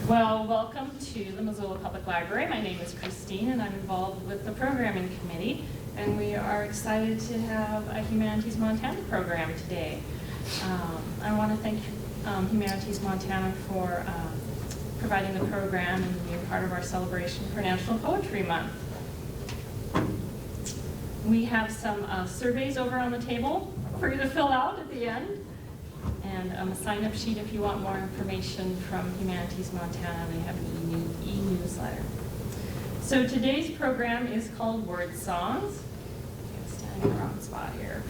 Well, welcome to the Missoula Public Library. My name is Christine, and I'm involved with the programming committee, and we are excited to have a Humanities Montana program today. I want to thank Humanities Montana for providing the program and being part of our celebration for National Poetry Month. We have some surveys over on the table for you to fill out at the end. And a sign-up sheet if you want more information from Humanities Montana. They have an e-newsletter. So today's program is called Wordsongs. I'm standing in the wrong spot here.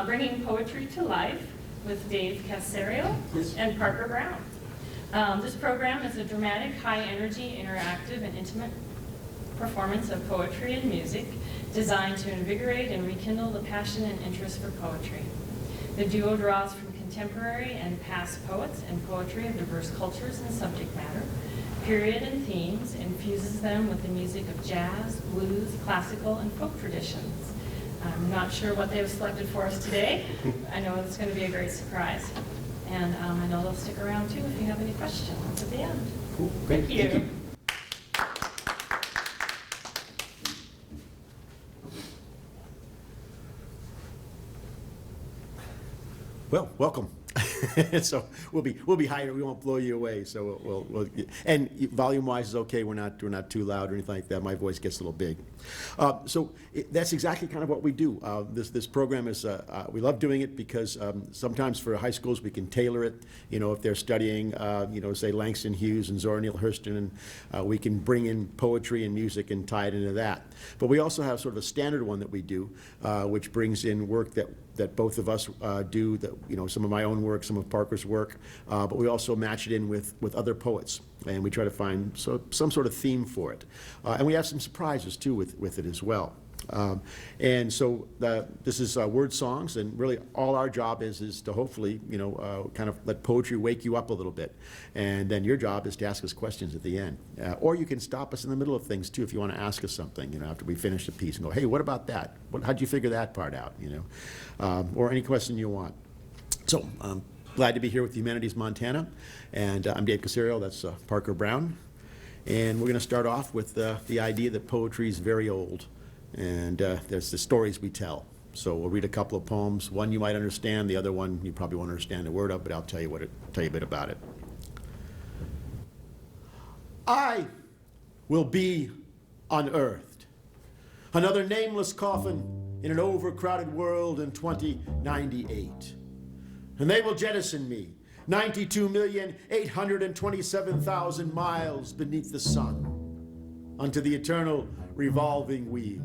Bringing poetry to life with Dave Caserio and Parker Brown. This program is a dramatic, high-energy, interactive, and intimate performance of poetry and music designed to invigorate and rekindle the passion and interest for poetry. The duo draws from contemporary and past poets and poetry of diverse cultures and subject matter, period and themes, infuses them with the music of jazz, blues, classical, and folk traditions. I'm not sure what they've selected for us today. I know it's going to be a great surprise. And I know they'll stick around too if you have any questions at the end. Cool. Great. Thank you. Thank you. Well, welcome. So we'll be higher. We won't blow you away. So we'll and volume-wise is okay. We're not too loud or anything like that. My voice gets a little big. That's exactly kind of what we do. This program is we love doing it because sometimes for high schools we can tailor it. You know, if they're studying, say Langston Hughes and Zora Neale Hurston, and we can bring in poetry and music and tie it into that. But we also have sort of a standard one that we do, which brings in work that both of us do, that, some of my own work, some of Parker's work, but we also match it in with other poets, and we try to find some sort of theme for it. And we have some surprises too with it as well. And so this is Wordsongs, and really all our job is to hopefully, kind of let poetry wake you up a little bit. And then your job is to ask us questions at the end. Or you can stop us in the middle of things too if you want to ask us something, after we finish the piece and go, hey, what about that? How'd you figure that part out, or any question you want. So I'm glad to be here with Humanities Montana, and I'm Dave Caserio, that's Parker Brown. And we're going to start off with the idea that poetry is very old. And there's the stories we tell. So we'll read a couple of poems. One you might understand, the other one you probably won't understand a word of, but I'll tell you a bit about it. I will be unearthed. Another nameless coffin in an overcrowded world in 2098. And they will jettison me 92,827,000 miles beneath the sun onto the eternal revolving wheel.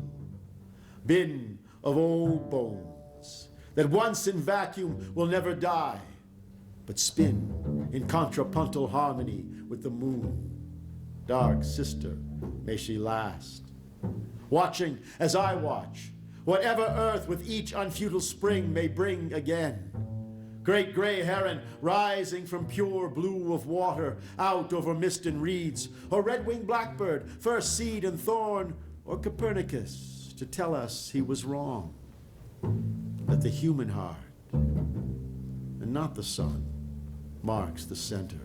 Bin of old bones that once in vacuum will never die, but spin in contrapuntal harmony with the moon. Dark sister, may she last. Watching as I watch, whatever earth with each unfutile spring may bring again. Great gray heron rising from pure blue of water out over mist and reeds, or red-winged blackbird, first seed and thorn, or Copernicus to tell us he was wrong. That the human heart, and not the sun, marks the center.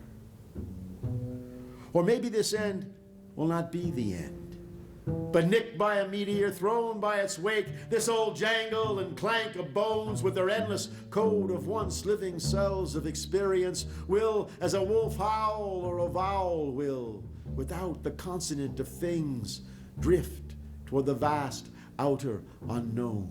Or maybe this end will not be the end, but nicked by a meteor, thrown by its wake, this old jangle and clank of bones with their endless code of once living cells of experience will, as a wolf howl or a vowel will, without the consonant of things, drift toward the vast outer unknown.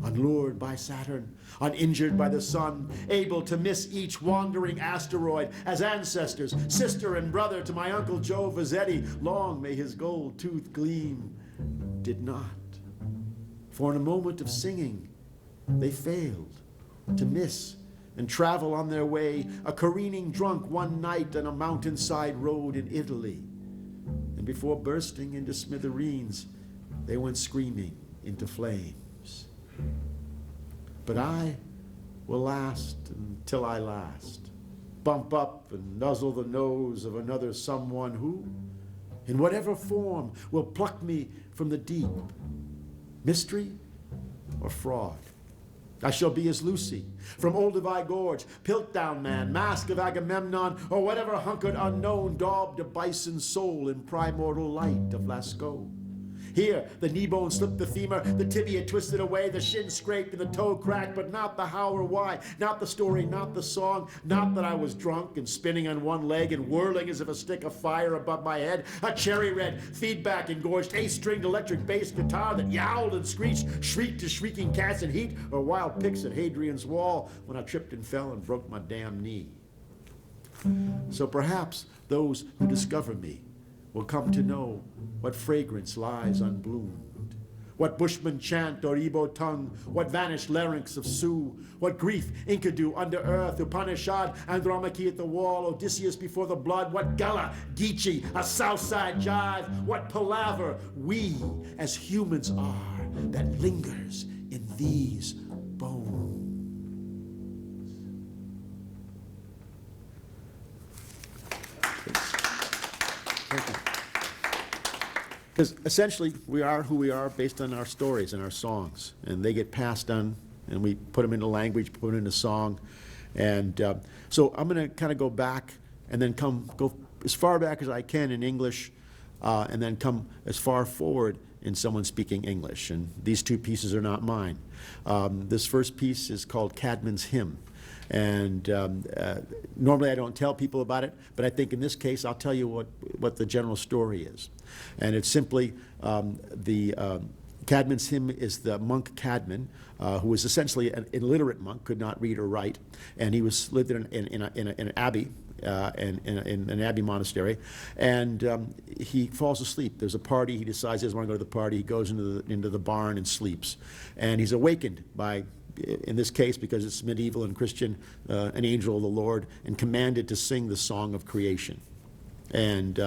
Unlured by Saturn, uninjured by the sun, able to miss each wandering asteroid as ancestors, sister and brother to my Uncle Joe Vazzetti, long may his gold tooth gleam, did not. For in a moment of singing, they failed to miss and travel on their way, a careening drunk one night on a mountainside road in Italy. And before bursting into smithereens, they went screaming into flames. But I will last until I last, bump up and nuzzle the nose of another someone who, in whatever form, will pluck me from the deep. Mystery or fraud, I shall be as Lucy, from Olduvai Gorge, Piltdown Man, Mask of Agamemnon, or whatever hunkered unknown daubed a bison's soul in primordial light of Lascaux. Here, the knee bone slipped the femur, the tibia twisted away, the shin scraped and the toe cracked, but not the how or why, not the story, not the song, not that I was drunk and spinning on one leg and whirling as if a stick of fire above my head, a cherry red, feedback engorged, eight-stringed electric bass guitar that yowled and screeched, shrieked to shrieking cats in heat, or wild pics at Hadrian's Wall when I tripped and fell and broke my damn knee. So perhaps those who discover me will come to know what fragrance lies unbloomed, what Bushman chant or Igbo tongue, what vanished larynx of Sioux, what grief Enkidu under earth, Upanishad, Andromache at the wall, Odysseus before the blood, what Gullah, Geechee, a Southside jive, what palaver we as humans are that lingers in these bones. Because essentially, we are who we are based on our stories and our songs, and they get passed on, and we put them into language, put them into song, and so I'm going to kind of go back and then go as far back as I can in English, and then come as far forward in someone speaking English. And these two pieces are not mine. This first piece is called Cadman's Hymn. And normally I don't tell people about it, but I think in this case I'll tell you what the general story is. And it's simply the Cadman's Hymn is the monk Cadman, who was essentially an illiterate monk, could not read or write, and he lived in an abbey, in an abbey monastery, and he falls asleep. There's a party. He decides he doesn't want to go to the party. He goes into the barn and sleeps, and he's awakened by, in this case, because it's medieval and Christian, an angel of the Lord, and commanded to sing the song of creation. And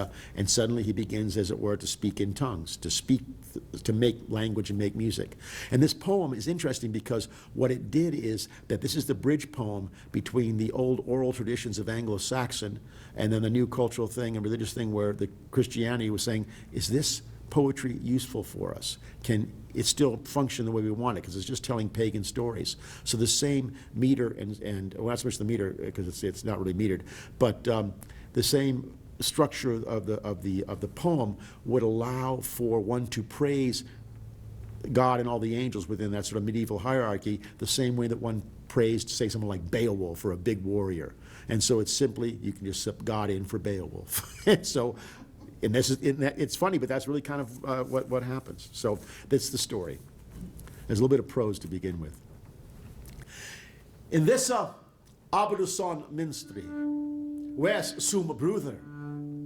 suddenly he begins, as it were, to speak in tongues, to make language and make music. And this poem is interesting because what it did is that this is the bridge poem between the old oral traditions of Anglo-Saxon and then the new cultural thing and religious thing where the Christianity was saying, is this poetry useful for us? Can it still function the way we want it? Because it's just telling pagan stories. So the same meter and well, not so much the meter because it's not really metered, but the same structure of the poem would allow for one to praise God and all the angels within that sort of medieval hierarchy the same way that one praised, say, someone like Beowulf or a big warrior. And so it's simply, you can just slip God in for Beowulf. And so, and this is, it's funny, but that's really kind of what happens. So that's the story. There's a little bit of prose to begin with. In this Abuduson Minstry, where's sum brother,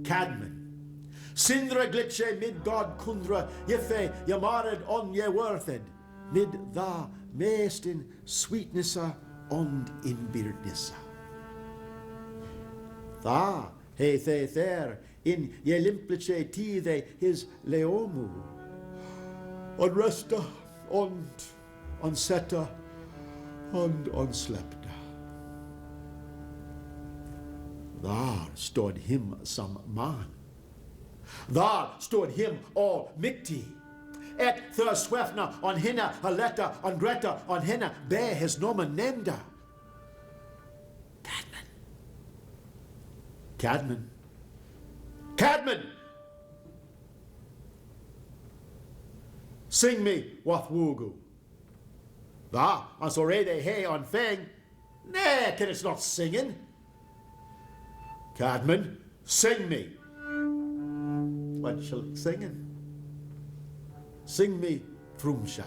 Cadman, Sindra glitche mid God kundra, yefe yamared on ye worthed, mid tha meestin sweetnessa und inbirdnessa. Tha he there in ye limplice tide his leomu, on resta, on setta, and on slepta. There stood him some man. There stood him all mikti. Et thur swefna on hinna aletta on greta on hinna be his nomen nemda. Cadman. Cadman. Cadman! Sing me wathwugu. There on sorede he on feng. Nay, can it's not singing. Cadman, sing me. What shall singing? Sing me Frumschaft.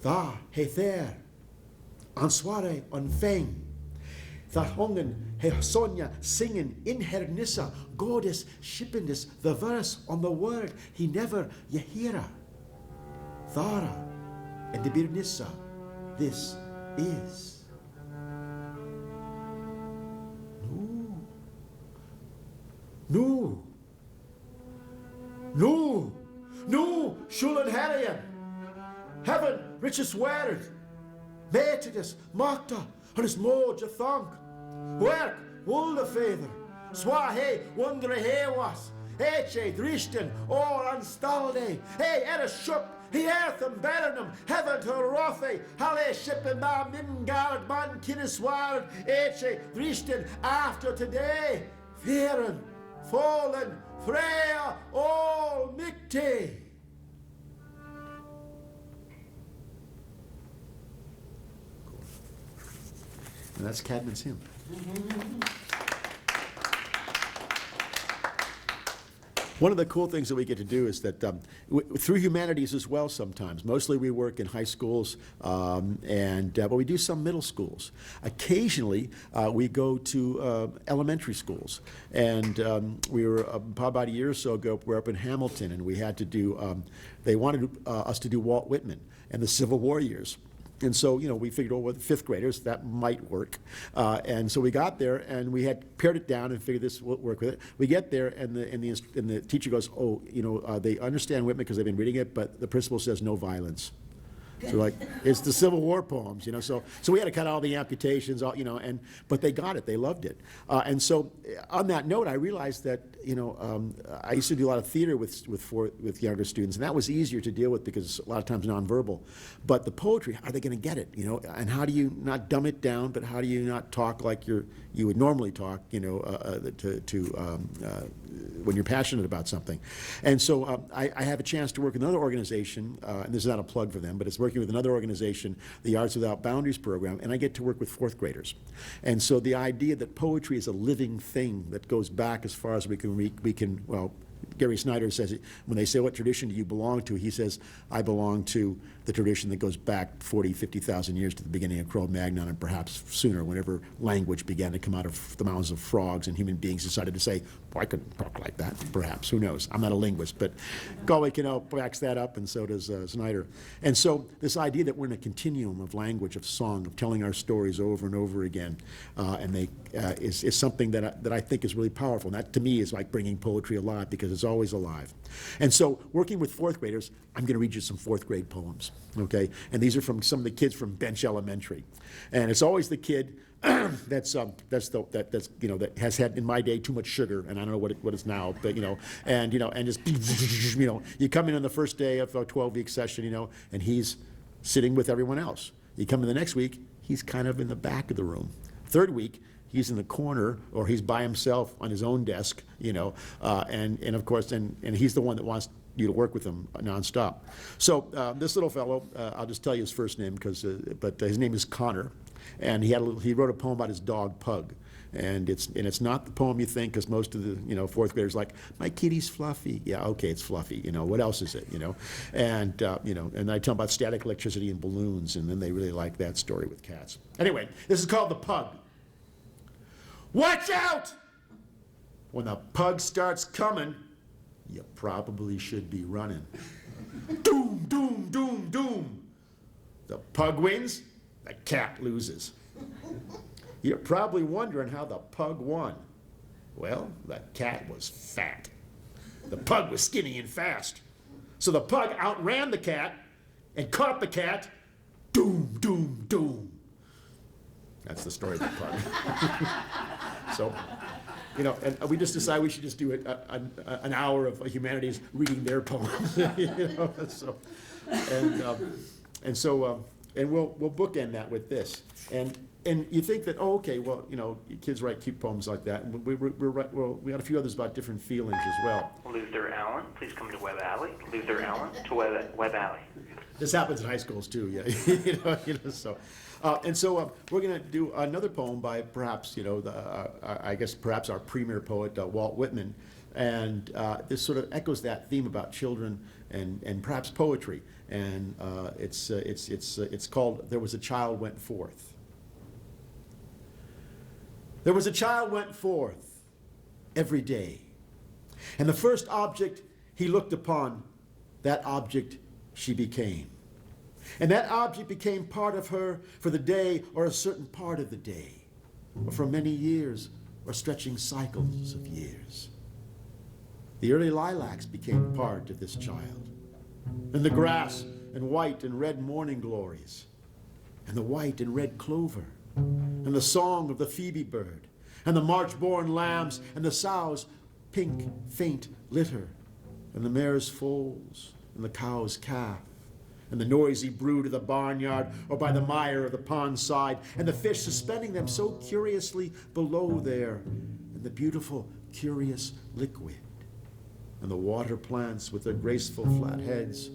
There, he there, on soiree, on feng. That hongen, he Sonja singen in her nissa, goddess shippendis, the verse on the word, he never yehira. Thara, and the birnissa, this is. No, Schulen Harrian. Heaven, richest word. Metidus, Magda, and his moja thonk. Werk, wolde feather. Swa he, wondere he was. Eche, Drishten, Or Anstalde, Hey, Edda Shup, He Eartham, Berenum, Heaven to Rothe, Hale Shippen, Ba, Mingard, Man, Kinniswald, Eche, Drishten, after today, Feren, Fallen, Freya, all Mikte. And that's Cadman's hymn. One of the cool things that we get to do is that through humanities as well sometimes. Mostly we work in high schools, but we do some middle schools. Occasionally we go to elementary schools. And we were about a year or so ago, we were up in Hamilton, and we had to do, they wanted us to do Walt Whitman and the Civil War years. And so, we figured, with fifth graders, that might work. And so we got there, and we had pared it down and figured this would work with it. We get there, and the teacher goes, they understand Whitman because they've been reading it, but the principal says no violence. So like, it's the Civil War poems, So we had to cut all the amputations, but they got it, they loved it. And so on that note, I realized that, I used to do a lot of theater with younger students, and that was easier to deal with because a lot of times nonverbal. But the poetry, are they going to get it, And how do you not dumb it down, but how do you not talk like you would normally talk, when you're passionate about something? And so I have a chance to work with another organization, and this is not a plug for them, but it's working with another organization, the Arts Without Boundaries program, and I get to work with fourth graders. And so the idea that poetry is a living thing that goes back as far as we can, Gary Snyder says, when they say, what tradition do you belong to? He says, I belong to the tradition that goes back 40, 50,000 years to the beginning of Cro-Magnon, and perhaps sooner, whenever language began to come out of the mouths of frogs and human beings decided to say, I could talk like that, perhaps, who knows? I'm not a linguist, but Galway backs that up, and so does Snyder. And so this idea that we're in a continuum of language, of song, of telling our stories over and over again, is something that I think is really powerful. And that, to me, is like bringing poetry alive, because it's always alive. And so working with fourth graders, I'm going to read you some fourth grade poems, okay? And these are from some of the kids from Bench Elementary. And it's always the kid that has had, in my day, too much sugar, and I don't know what it's now, but and just you come in on the first day of a 12-week session, and he's sitting with everyone else. You come in the next week, he's kind of in the back of the room. Third week, he's in the corner, or he's by himself on his own desk, and of course, and he's the one that wants you to work with him nonstop. So this little fellow, I'll just tell you his first name, but his name is Connor, and he wrote a poem about his dog Pug, and it's not the poem you think, because most of the fourth graders are like, my kitty's fluffy. Yeah, okay, it's fluffy. What else is it? And I tell them about static electricity and balloons, and then they really like that story with cats. Anyway, this is called The Pug. Watch out! When the pug starts coming, you probably should be running. Doom, doom, doom, doom. The pug wins, the cat loses. You're probably wondering how the pug won. Well, the cat was fat. The pug was skinny and fast. So the pug outran the cat and caught the cat. Doom, doom, doom. That's the story of the pug. So, and we just decided we should just do an hour of humanities reading their poems. And we'll bookend that with this. And you think that, kids write cute poems like that. And we got a few others about different feelings as well. Luther Allen, please come to Webb Alley. Luther Allen to Webb Alley. This happens in high schools too, yeah. So. We're going to do another poem by perhaps, perhaps our premier poet, Walt Whitman. And this sort of echoes that theme about children and perhaps poetry. And it's called There Was a Child Went Forth. There was a child went forth every day. And the first object he looked upon, that object she became. And that object became part of her for the day, or a certain part of the day, or for many years, or stretching cycles of years. The early lilacs became part of this child, and the grass and white and red morning glories, and the white and red clover, and the song of the phoebe bird, and the March-born lambs, and the sows pink, faint litter, and the mare's foals, and the cow's calf, and the noisy brood of the barnyard or by the mire of the pond side, and the fish suspending them so curiously below there, and the beautiful, curious liquid, and the water plants with their graceful flat heads,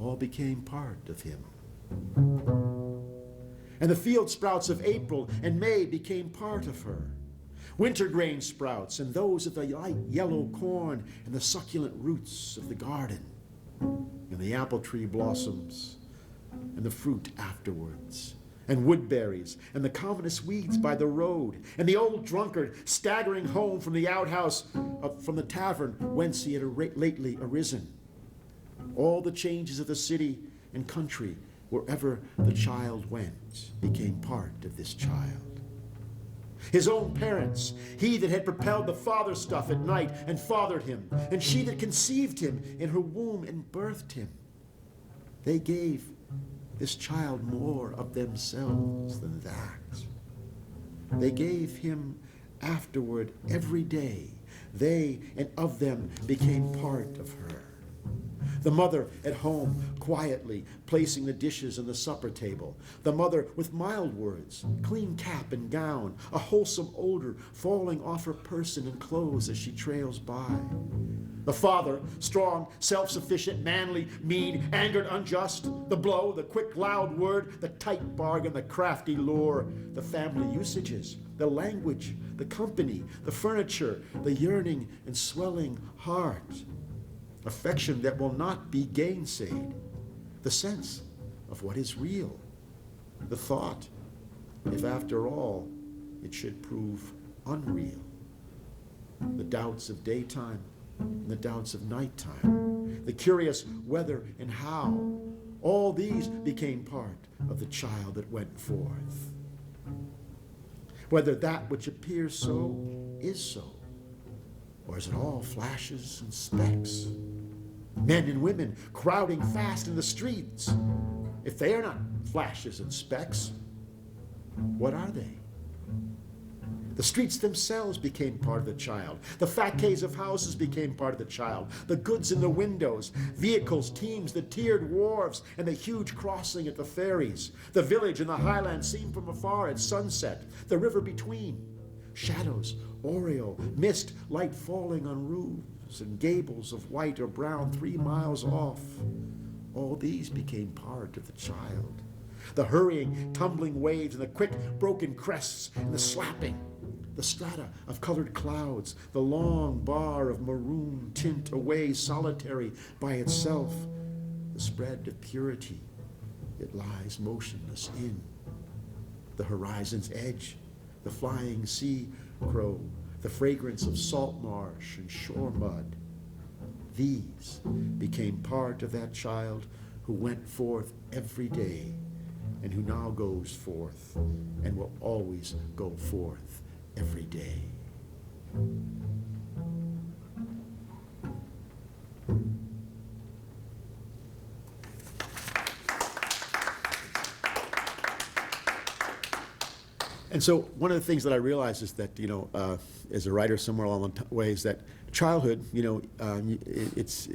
all became part of him. And the field sprouts of April and May became part of her. Wintergrain sprouts and those of the light yellow corn and the succulent roots of the garden, and the apple tree blossoms and the fruit afterwards, and woodberries and the commonest weeds by the road, and the old drunkard staggering home from the outhouse, from the tavern whence he had lately arisen. All the changes of the city and country, wherever the child went, became part of this child. His own parents, he that had propelled the father stuff at night and fathered him, and she that conceived him in her womb and birthed him, they gave this child more of themselves than that. They gave him afterward every day. They and of them became part of her. The mother at home, quietly placing the dishes on the supper table. The mother with mild words, clean cap and gown, a wholesome odor falling off her person and clothes as she trails by. The father, strong, self-sufficient, manly, mean, angered, unjust. The blow, the quick, loud word, the tight bargain, the crafty lure. The family usages, the language, the company, the furniture, the yearning and swelling heart. Affection that will not be gainsaid, the sense of what is real, the thought, if after all it should prove unreal, the doubts of daytime and the doubts of nighttime, the curious whether and how, all these became part of the child that went forth. Whether that which appears so is so, or is it all flashes and specks? Men and women crowding fast in the streets. If they are not flashes and specks, what are they? The streets themselves became part of the child. The facades of houses became part of the child. The goods in the windows, vehicles, teams, the tiered wharves, and the huge crossing at the ferries. The village and the highlands seen from afar at sunset. The river between. Shadows, aureole, mist, light falling on roofs and gables of white or brown 3 miles off. All these became part of the child. The hurrying, tumbling waves and the quick, broken crests and the slapping. The strata of colored clouds, the long bar of maroon tint away solitary by itself. The spread of purity it lies motionless in. The horizon's edge, the flying sea crow, the fragrance of salt marsh and shore mud. These became part of that child who went forth every day and who now goes forth and will always go forth every day. And so one of the things that I realized is that, as a writer somewhere along the way, is that childhood, it's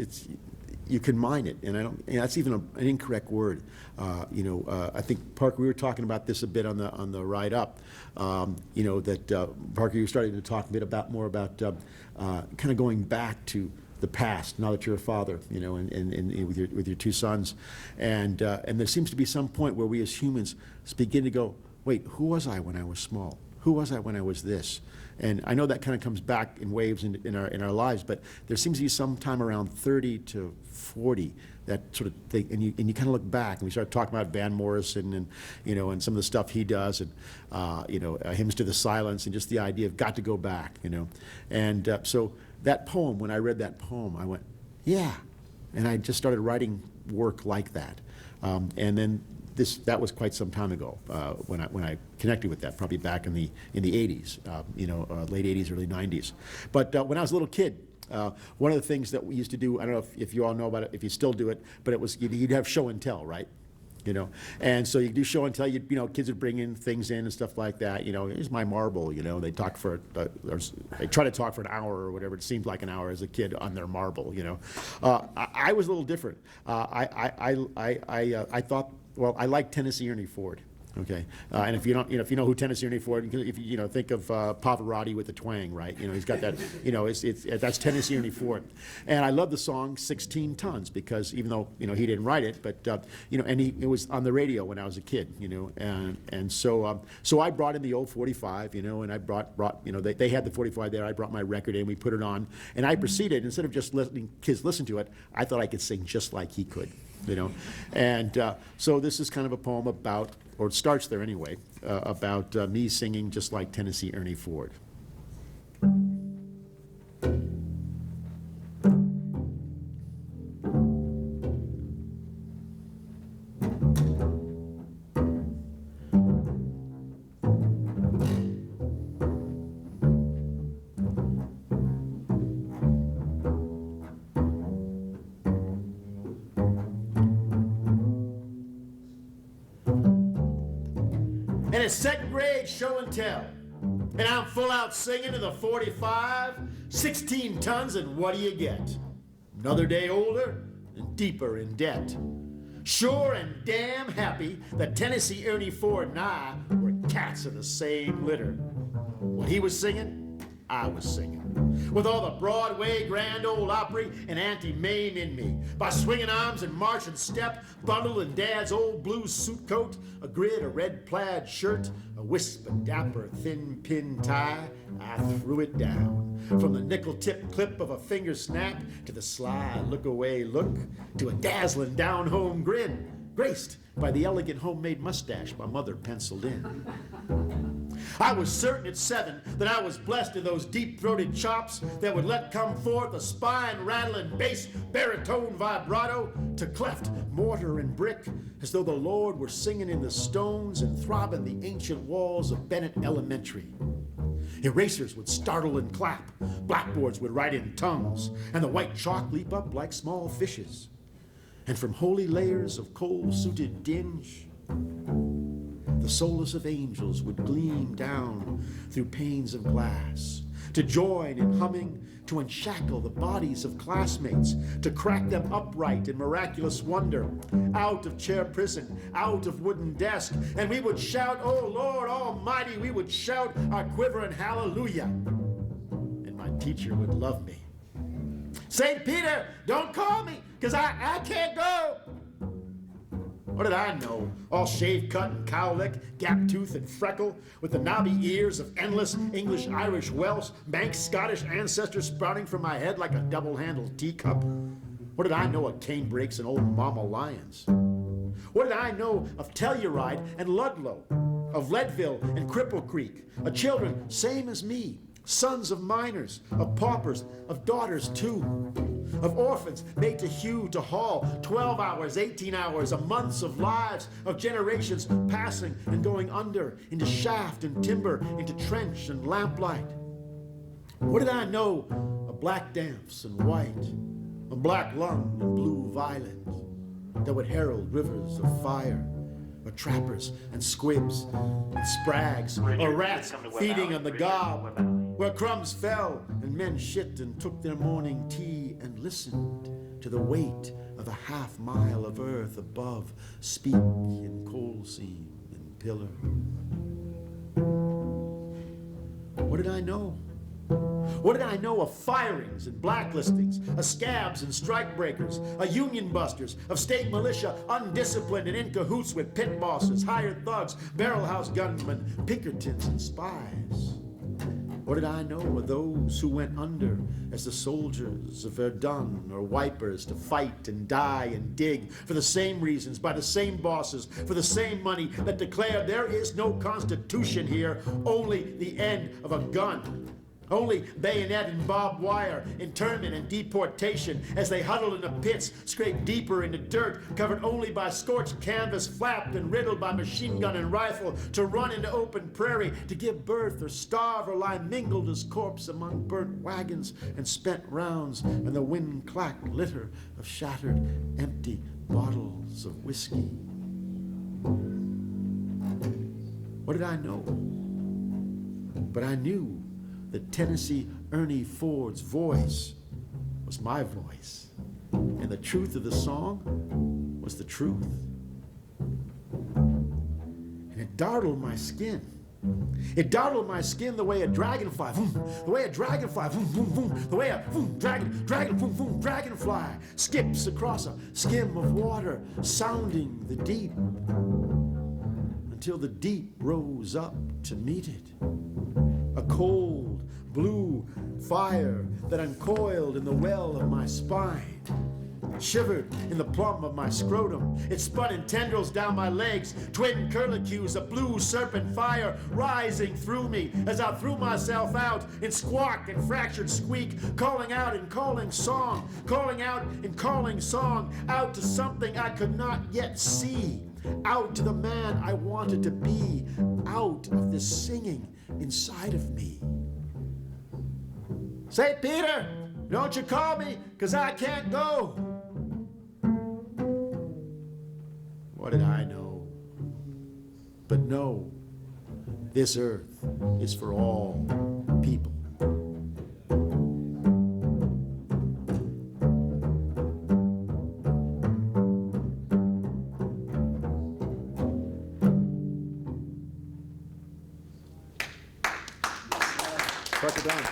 you can mine it, and that's even an incorrect word. I think Parker, we were talking about this a bit on the ride up. That Parker, you were starting to talk a bit more about kind of going back to the past now that you're a father, and with your 2 sons, and there seems to be some point where we as humans begin to go, wait, who was I when I was small? Who was I when I was this? And I know that kind of comes back in waves in our lives, but there seems to be some time around 30 to 40, that sort of thing, and you kind of look back, and we start talking about Van Morrison and some of the stuff he does, and Hymns to the Silence, and just the idea of got to go back, and so that poem, when I read that poem, I went, yeah, and I just started writing work like that, and then that was quite some time ago when I connected with that, probably back in the 80s, late 80s, early 90s. But when I was a little kid, one of the things that we used to do, I don't know if you all know about it, if you still do it, but it was you'd have show and tell, right? you know. And so you do show and tell, you know, kids would bring in things in and stuff like that, you know, here's my marble, you know. They talk for, they try to talk for an hour or whatever, it seemed like an hour as a kid on their marble, you know. I was a little different. I thought, well, I liked Tennessee Ernie Ford. Okay, and if you don't, you know, if you know who Tennessee Ernie Ford, if you know, think of Pavarotti with the twang, right? You know, he's got that. You know, that's Tennessee Ernie Ford, and I love the song "16 Tons" because even though, you know, he didn't write it, but you know, and it was on the radio when I was a kid, you know, and so I brought in the old 45, you know, and I brought you know, they had the 45 there. I brought my record in, we put it on, and I proceeded, instead of just letting kids listen to it, I thought I could sing just like he could, you know, and so this is kind of a poem about, or it starts there anyway, about me singing just like Tennessee Ernie Ford. And it's second grade show and tell. And I'm full out singing to the 45, 16 tons, and what do you get? Another day older and deeper in debt. Sure and damn happy that Tennessee Ernie Ford and I were cats of the same litter. When he was singing, I was singing. With all the Broadway Grand Ole Opry and Auntie Mame in me. By swinging arms and marching step, bundled in Dad's old blue suit coat, a grid, a red plaid shirt, a wisp, a dapper thin pin tie, I threw it down. From the nickel-tip clip of a finger snap to the sly look-away look to a dazzling down-home grin, graced by the elegant homemade mustache my mother penciled in. I was certain at 7 that I was blessed in those deep-throated chops that would let come forth a spine-rattling bass baritone vibrato to cleft mortar and brick, as though the Lord were singing in the stones and throbbing the ancient walls of Bennett Elementary. Erasers would startle and clap, blackboards would write in tongues, and the white chalk leap up like small fishes. And from holy layers of coal-suited dinge, the soulless of angels would gleam down through panes of glass, to join in humming, to unshackle the bodies of classmates, to crack them upright in miraculous wonder, out of chair prison, out of wooden desk, and we would shout, "Oh Lord Almighty," we would shout our quivering hallelujah, and my teacher would love me. "St. Peter, don't call me, 'cause I can't go." What did I know? All shave cut and cowlick, gap tooth and freckle, with the knobby ears of endless English, Irish, Welsh, Manx, Scottish ancestors sprouting from my head like a double-handled teacup. What did I know of cane brakes and old mama lions? What did I know of Telluride and Ludlow, of Leadville and Cripple Creek, of children same as me, sons of miners, of paupers, of daughters too, of orphans made to hew to haul, 12 hours, 18 hours, a months of lives, of generations passing and going under, into shaft and timber, into trench and lamplight. What did I know of black damps and white, of black lung and blue violet, that would herald rivers of fire, or trappers and squibs and sprags, or rats feeding on the gob, where crumbs fell and men shit and took their morning tea and listened to the weight of a half-mile of earth above speak in coal seam and pillar. What did I know? What did I know of firings and blacklistings, of scabs and strikebreakers, of union busters, of state militia undisciplined and in cahoots with pit bosses, hired thugs, barrelhouse gunmen, Pinkertons and spies? What did I know of those who went under as the soldiers of Verdun or Wipers to fight and die and dig for the same reasons, by the same bosses, for the same money, that declared there is no constitution here, only the end of a gun? Only bayonet and barbed wire, internment and deportation, as they huddled in the pits, scraped deeper into dirt, covered only by scorched canvas, flapped and riddled by machine gun and rifle, to run into open prairie, to give birth or starve or lie mingled as corpse among burnt wagons and spent rounds, and the wind-clacked litter of shattered, empty bottles of whiskey. What did I know? But I knew that Tennessee Ernie Ford's voice was my voice. And the truth of the song was the truth. And it dartled my skin. It dartled my skin the way a dragonfly, the way a dragonfly, the way a dragonfly skips across a skim of water, sounding the deep, until the deep rose up to meet it. A cold blue fire that uncoiled in the well of my spine, shivered in the plum of my scrotum. It spun in tendrils down my legs, twin curlicues of blue serpent fire rising through me as I threw myself out in squawk and fractured squeak, calling out and calling song, calling out and calling song, out to something I could not yet see, out to the man I wanted to be, out of this singing inside of me. Say, Peter, don't you call me, 'cause I can't go. What did I know? But no, this earth is for all people. Dr. Don.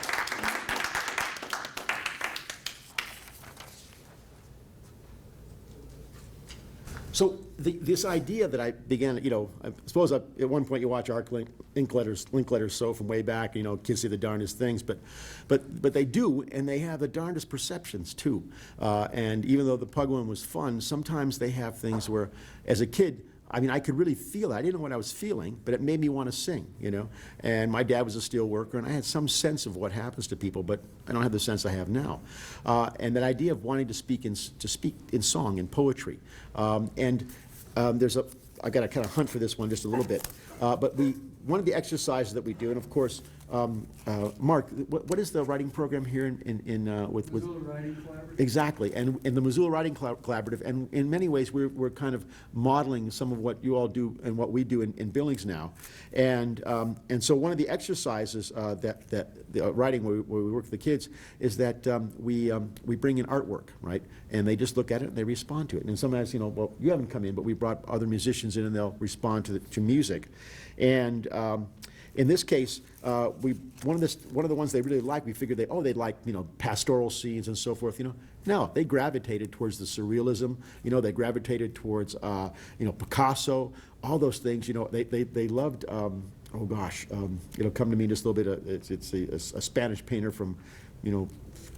So this idea that I began, I suppose at one point you watch Art Linkletter's show from way back, kids say the darndest things, but they do, and they have the darndest perceptions too. And even though the Pug one was fun, sometimes they have things where, as a kid, I could really feel it. I didn't know what I was feeling, but it made me want to sing, And my dad was a steel worker, and I had some sense of what happens to people, but I don't have the sense I have now. And that idea of wanting to speak in song, in poetry. I got to kind of hunt for this one just a little bit. But one of the exercises that we do, and of course, Mark, what is the writing program here with Missoula Writing Collaborative? Exactly, and the Missoula Writing Collaborative, and in many ways we're kind of modeling some of what you all do and what we do in Billings now, and so one of the exercises that the writing where we work with the kids is that we bring in artwork, right, and they just look at it and they respond to it, and sometimes well, you haven't come in, but we brought other musicians in and they'll respond to music, and in this case, one of the ones they really liked, we figured they'd like pastoral scenes and so forth. No, they gravitated towards the surrealism. They gravitated towards Picasso, all those things. They loved. Oh gosh, it'll come to me in just a little bit. It's a Spanish painter from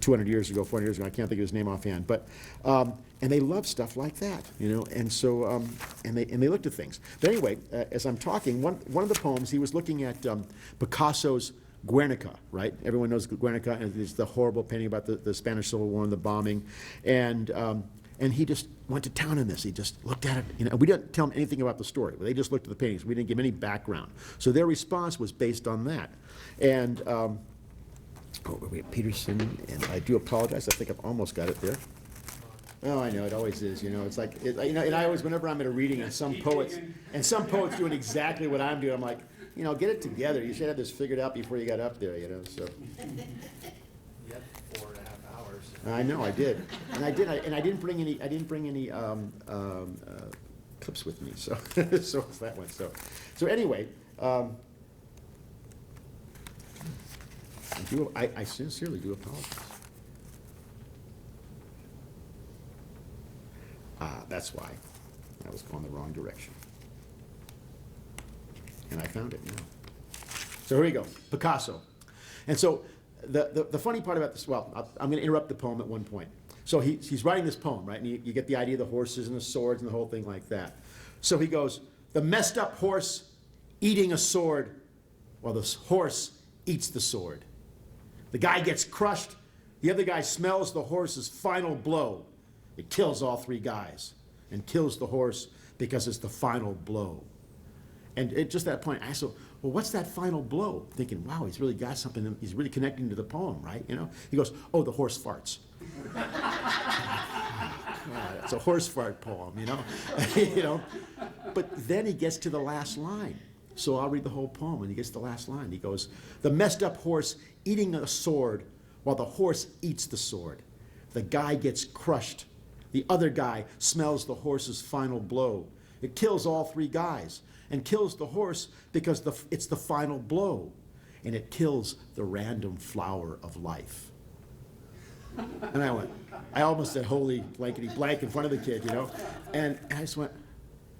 200 years ago, 400 years ago. I can't think of his name offhand, but and they love stuff like that, and so and they looked at things. But anyway, as I'm talking, one of the poems he was looking at Picasso's Guernica, right? Everyone knows Guernica, and it's the horrible painting about the Spanish Civil War and the bombing, and he just went to town on this. He just looked at it. We didn't tell him anything about the story. They just looked at the paintings. We didn't give any background. So their response was based on that, and. Wait, Peterson, and I do apologize. I think I've almost got it there. Oh, I know, it always is. It's like, and I always, whenever I'm at a reading, and some poets doing exactly what I'm doing, I'm like, get it together. You should have this figured out before you got up there, so. You had 4.5 hours. I know, I did, and I didn't bring any clips with me, so so it's that one. So anyway. I sincerely do apologize. That's why I was going the wrong direction. And I found it now. So here we go, Picasso. And so the funny part about this, well, I'm going to interrupt the poem at one point. So he's writing this poem, right? And you get the idea of the horses and the swords and the whole thing like that. So he goes, the messed up horse eating a sword while the horse eats the sword. The guy gets crushed. The other guy smells the horse's final blow. It kills all three guys and kills the horse because it's the final blow. And at just that point, I said, well, what's that final blow? Thinking, wow, he's really got something. He's really connecting to the poem, right? He goes, oh, the horse farts. It's a horse fart poem, But But then he gets to the last line. So I'll read the whole poem, and he gets to the last line. He goes, "The messed up horse eating a sword while the horse eats the sword. The guy gets crushed. The other guy smells the horse's final blow. It kills all three guys and kills the horse because it's the final blow. And it kills the random flower of life." And I almost said holy blankety blank in front of the kid, you know? And I just went,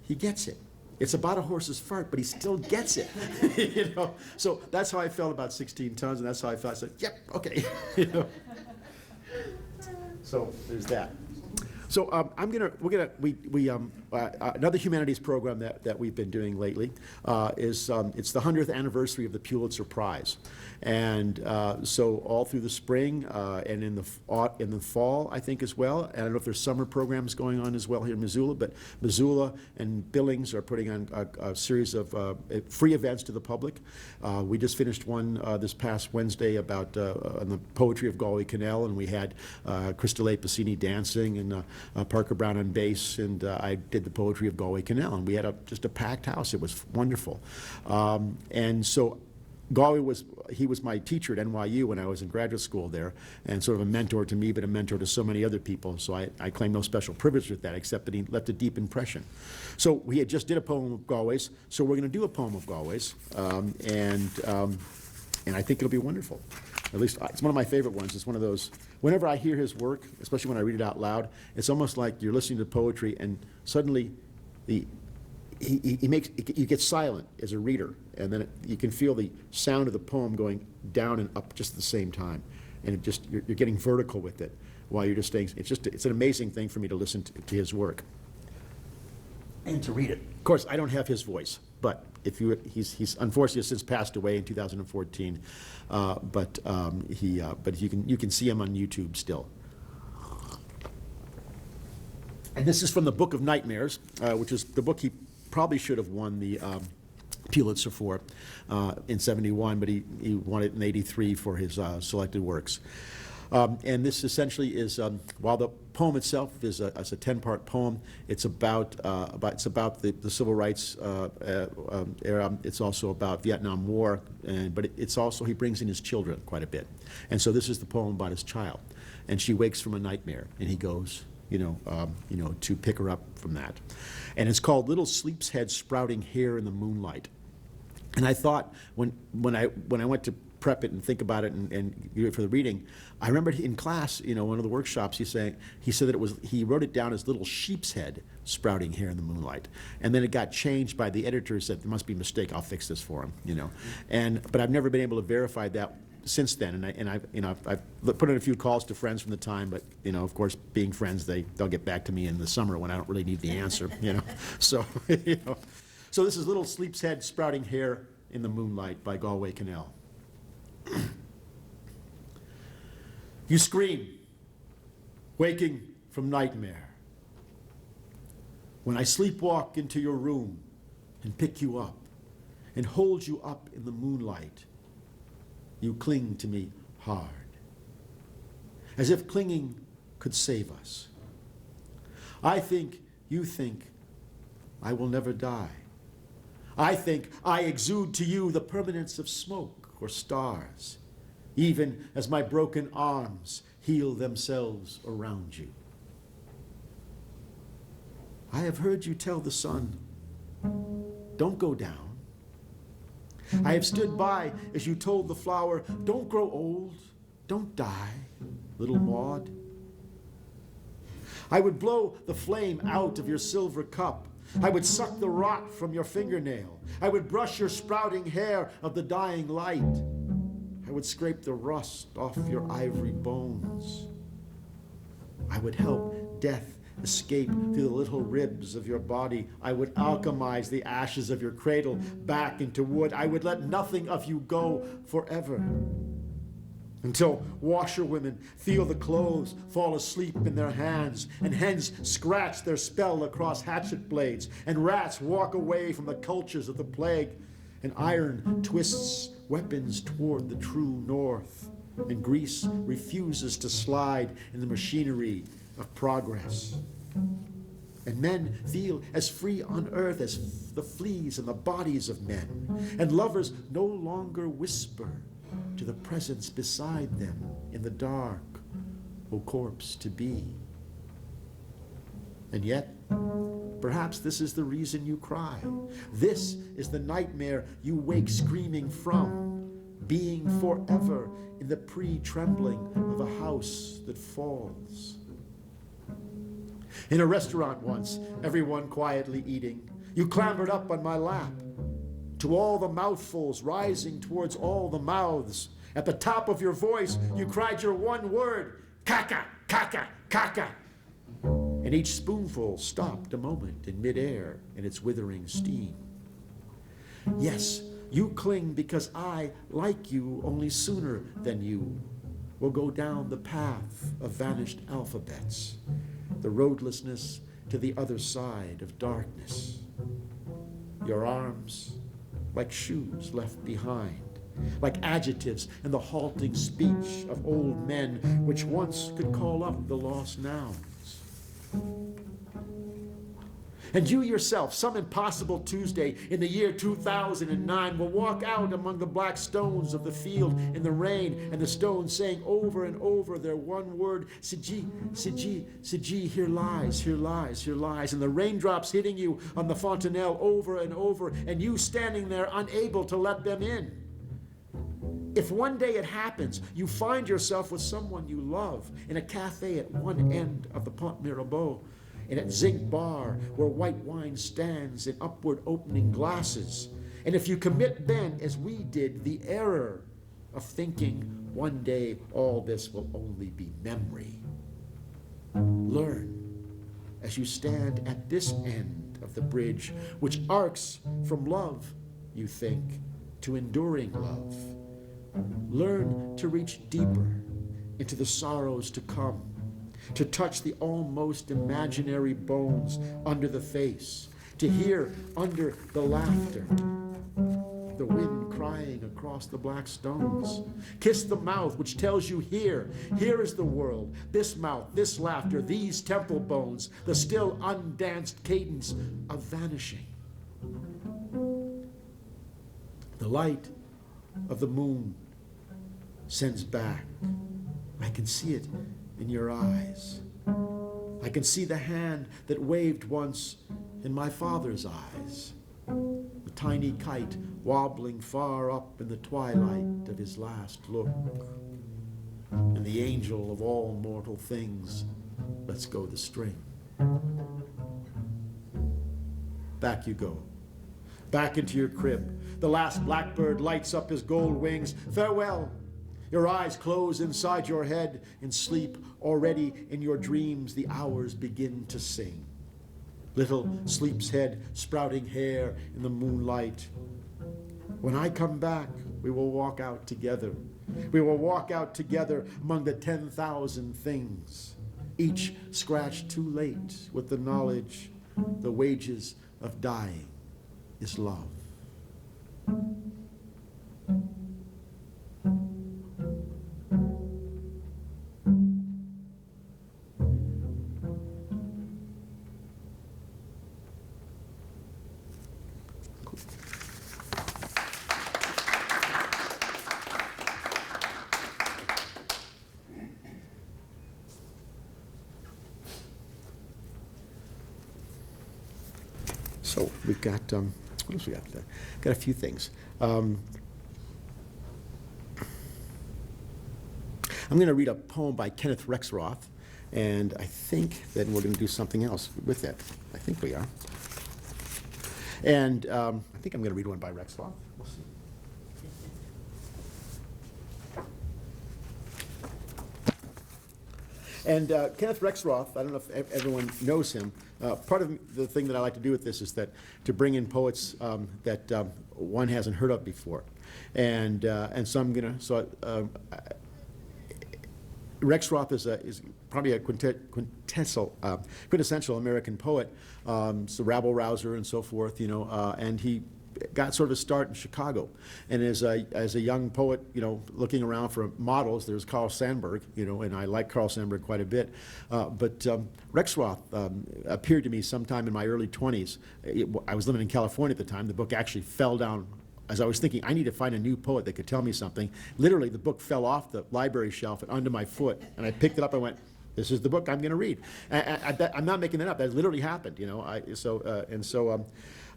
he gets it. It's about a horse's fart, but he still gets it, you know? So that's how I felt about 16 tons, and that's how I felt. I said, yep, okay, you know? So there's that. So another humanities program that we've been doing lately is it's the 100th anniversary of the Pulitzer Prize, and so all through the spring and in the fall, I think as well. And I don't know if there's summer programs going on as well here in Missoula, but Missoula and Billings are putting on a series of free events to the public. We just finished one this past Wednesday about on the poetry of Galway Canal, and we had Crystal Pacini dancing and Parker Brown on bass, and I did the poetry of Galway Canal, and we had just a packed house. It was wonderful. And so Galway was my teacher at NYU when I was in graduate school there, and sort of a mentor to me, but a mentor to so many other people. So I claim no special privilege with that, except that he left a deep impression. So we had just did a poem of Galway's, so we're going to do a poem of Galway's, and I think it'll be wonderful. At least it's one of my favorite ones. It's one of those, whenever I hear his work, especially when I read it out loud, it's almost like you're listening to poetry and suddenly you get silent as a reader, and then you can feel the sound of the poem going down and up just at the same time. And you're getting vertical with it while you're just staying. It's an amazing thing for me to listen to his work and to read it. Of course, I don't have his voice, but he's unfortunately since passed away in 2014. But you can see him on YouTube still. And this is from the Book of Nightmares, which is the book he probably should have won the Pulitzer for in '71, but he won it in '83 for his selected works. And this essentially is, while the poem itself is a 10-part poem, it's about the civil rights era. It's also about Vietnam War, but it's also, he brings in his children quite a bit. And so this is the poem about his child, and she wakes from a nightmare, and he goes, to pick her up from that. And it's called "Little Sleep's Head Sprouting Hair in the Moonlight." And I thought when I went to prep it and think about it and do it for the reading, I remembered in class, one of the workshops, he said that he wrote it down as "little sheep's head sprouting hair in the moonlight," and then it got changed by the editor. Said there must be a mistake. I'll fix this for him, but I've never been able to verify that since then. And I've put in a few calls to friends from the time, but of course, being friends, they'll get back to me in the summer when I don't really need the answer. So so this is "Little Sleep's Head Sprouting Hair in the Moonlight" by Galway Canal. You scream, waking from nightmare. When I sleepwalk into your room and pick you up and hold you up in the moonlight, you cling to me hard, as if clinging could save us. I think you think I will never die. I think I exude to you the permanence of smoke or stars, even as my broken arms heal themselves around you. I have heard you tell the sun, don't go down. I have stood by as you told the flower, don't grow old, don't die, little Maud. I would blow the flame out of your silver cup. I would suck the rot from your fingernail. I would brush your sprouting hair of the dying light. I would scrape the rust off your ivory bones. I would help death escape through the little ribs of your body. I would alchemize the ashes of your cradle back into wood. I would let nothing of you go forever, until washerwomen feel the clothes fall asleep in their hands, and hens scratch their spell across hatchet blades, and rats walk away from the cultures of the plague, and iron twists weapons toward the true north, and grease refuses to slide in the machinery of progress. And men feel as free on earth as the fleas in the bodies of men. And lovers no longer whisper to the presence beside them in the dark, O corpse to be. And yet, perhaps this is the reason you cry. This is the nightmare you wake screaming from, being forever in the pre-trembling of a house that falls. In a restaurant once, everyone quietly eating, you clambered up on my lap. To all the mouthfuls rising towards all the mouths, at the top of your voice, you cried your one word, "Caca, caca, caca." And each spoonful stopped a moment in midair in its withering steam. Yes, you cling because I, like you, only sooner than you, will go down the path of vanished alphabets, the roadlessness to the other side of darkness. Your arms, like shoes left behind, like adjectives in the halting speech of old men, which once could call up the lost nouns. And you yourself, some impossible Tuesday in the year 2009, will walk out among the black stones of the field in the rain, and the stones saying over and over their one word, "Siji, Siji, Siji, here lies, here lies, here lies," and the raindrops hitting you on the fontanelle over and over, and you standing there unable to let them in. If one day it happens, you find yourself with someone you love in a cafe at one end of the Pont Mirabeau, in a zinc bar where white wine stands in upward opening glasses. And if you commit then, as we did, the error of thinking one day all this will only be memory, learn as you stand at this end of the bridge, which arcs from love, you think, to enduring love. Learn to reach deeper into the sorrows to come, to touch the almost imaginary bones under the face, to hear under the laughter the wind crying across the black stones. Kiss the mouth which tells you here is the world, this mouth, this laughter, these temple bones, the still undanced cadence of vanishing. The light of the moon sends back. I can see it in your eyes. I can see the hand that waved once in my father's eyes, the tiny kite wobbling far up in the twilight of his last look, and the angel of all mortal things lets go the string. Back you go, back into your crib. The last blackbird lights up his gold wings. Farewell. Your eyes close inside your head in sleep. Already in your dreams the hours begin to sing. Little sleep's head sprouting hair in the moonlight. When I come back, we will walk out together. We will walk out together among the 10,000 things, each scratched too late with the knowledge the wages of dying is love. So we've got, what else we got there? Got a few things. I'm going to read a poem by Kenneth Rexroth, and I think that we're going to do something else with it. I think we are. And I think I'm going to read one by Rexroth. We'll see. And Kenneth Rexroth, I don't know if everyone knows him. Part of the thing that I like to do with this is that to bring in poets that one hasn't heard of before, and so I'm gonna. Rexroth is probably a quintessential American poet, so rabble rouser and so forth, you know, and he got sort of a start in Chicago. And as a young poet, looking around for models, there's Carl Sandburg, and I like Carl Sandburg quite a bit. But Rexroth appeared to me sometime in my early 20s. I was living in California at the time. The book actually fell down as I was thinking, I need to find a new poet that could tell me something. Literally, the book fell off the library shelf and under my foot, and I picked it up and went, this is the book I'm going to read. I'm not making that up. That literally happened,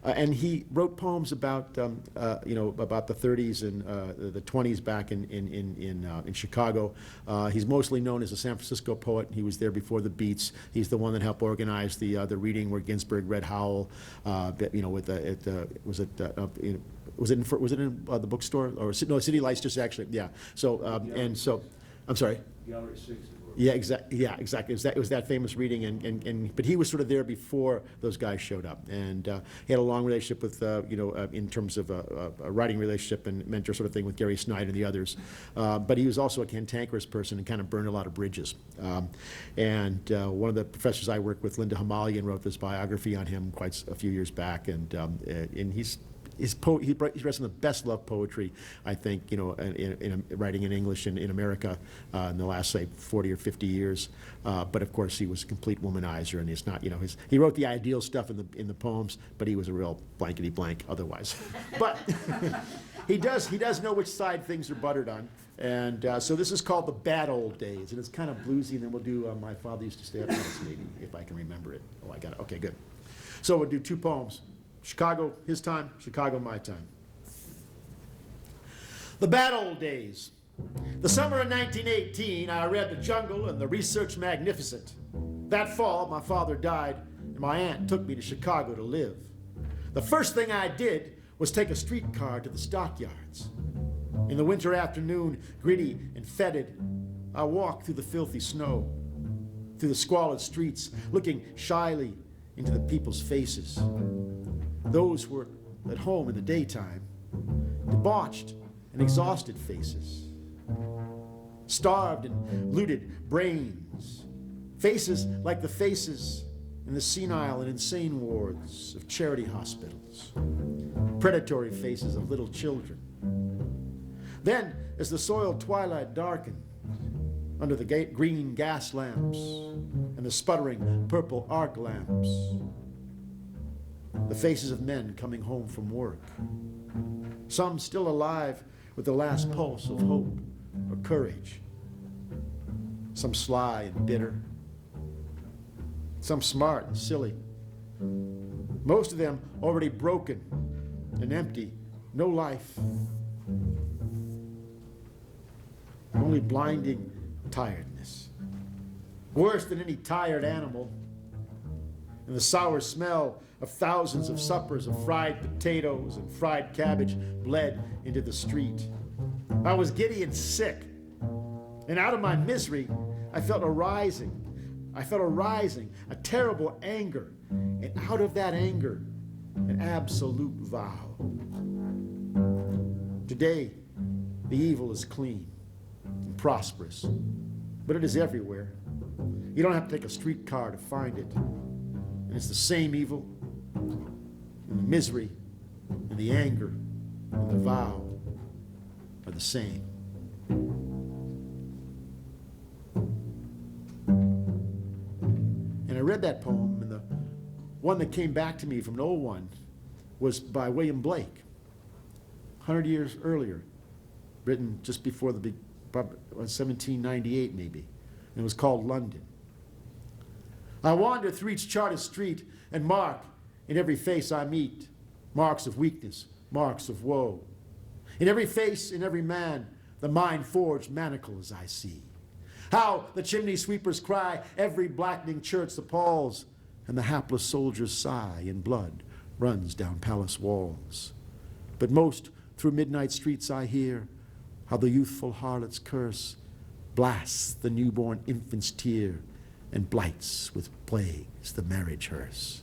and he wrote poems about about the 30s and the 20s back in Chicago. He's mostly known as a San Francisco poet. He was there before the Beats. He's the one that helped organize the reading where Ginsberg read Howell. Was it in the bookstore or no? City Lights just actually, yeah. I'm sorry. Gallery 6. Yeah, exactly. It was that famous reading, but he was sort of there before those guys showed up, and he had a long relationship with, in terms of a writing relationship and mentor sort of thing with Gary Snyder and the others. But he was also a cantankerous person and kind of burned a lot of bridges. And one of the professors I worked with, Linda Hamalian, wrote this biography on him quite a few years back, and he writes some of the best loved poetry, I think, in writing in English in America in the last, say, 40 or 50 years. But of course, he was a complete womanizer, and he's not, he wrote the ideal stuff in the poems, but he was a real blankety blank otherwise. But he does know which side things are buttered on. And so this is called The Bad Old Days, and it's kind of bluesy, and then we'll do My Father Used to Stay Up Nights, maybe, if I can remember it. Oh, I got it. Okay, good. So we'll do two poems. Chicago, his time, Chicago, my time. The Bad Old Days. The summer of 1918, I read The Jungle and The Research Magnificent. That fall, my father died, and my aunt took me to Chicago to live. The first thing I did was take a streetcar to the stockyards. In the winter afternoon, gritty and fetid, I walked through the filthy snow, through the squalid streets, looking shyly into the people's faces. Those were at home in the daytime, debauched and exhausted faces, starved and looted brains, faces like the faces in the senile and insane wards of charity hospitals, predatory faces of little children. Then, as the soiled twilight darkened, under the green gas lamps and the sputtering purple arc lamps, the faces of men coming home from work, some still alive with the last pulse of hope or courage, some sly and bitter, some smart and silly, most of them already broken and empty, no life, only blinding tiredness, worse than any tired animal, and the sour smell of thousands of suppers of fried potatoes and fried cabbage bled into the street. I was giddy and sick, and out of my misery, I felt a rising, a terrible anger, and out of that anger, an absolute vow. Today, the evil is clean and prosperous, but it is everywhere. You don't have to take a streetcar to find it. And it's the same evil, and the misery, and the anger, and the vow are the same. And I read that poem, and the one that came back to me from an old one was by William Blake, 100 years earlier, written just before 1798 maybe, and it was called London. I wander through each charted street and mark in every face I meet marks of weakness, marks of woe. In every face, in every man, the mind-forged manacles I see. How the chimney sweepers cry, every blackening church appalls, and the hapless soldiers sigh, and blood runs down palace walls. But most through midnight streets I hear how the youthful harlot's curse blasts the newborn infant's tear and blights with plagues the marriage hearse.